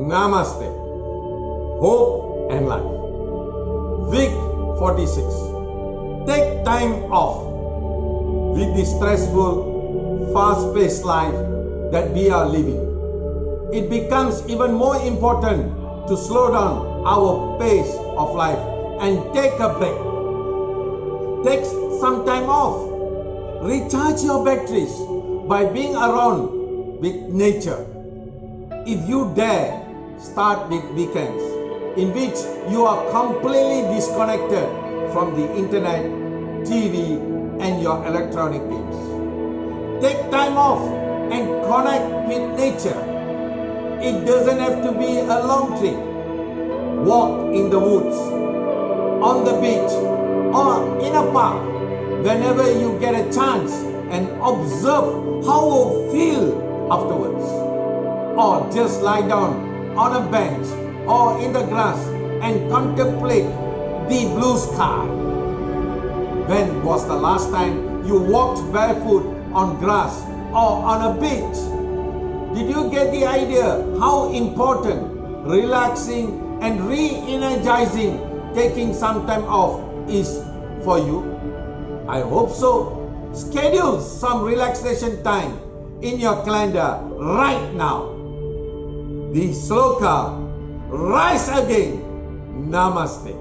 Namaste. Hope and life. Week 46. Take time off. With the stressful, fast-paced life that we are living, it becomes even more important to slow down our pace of life and take a break. Take some time off. Recharge your batteries by being around with nature. If you dare, start with weekends in which you are completely disconnected from the internet, TV, and your electronic games. Take time off and connect with nature. It doesn't have to be a long trip. Walk in the woods, on the beach, or in a park whenever you get a chance and observe how you feel afterwards. Or just lie down on a bench or in the grass and contemplate the blue sky. When was the last time you walked barefoot on grass or on a beach? Did you get the idea how important relaxing and re-energizing taking some time off is for you? I hope so. Schedule some relaxation time in your calendar right now. The Sloka, rise again. Namaste.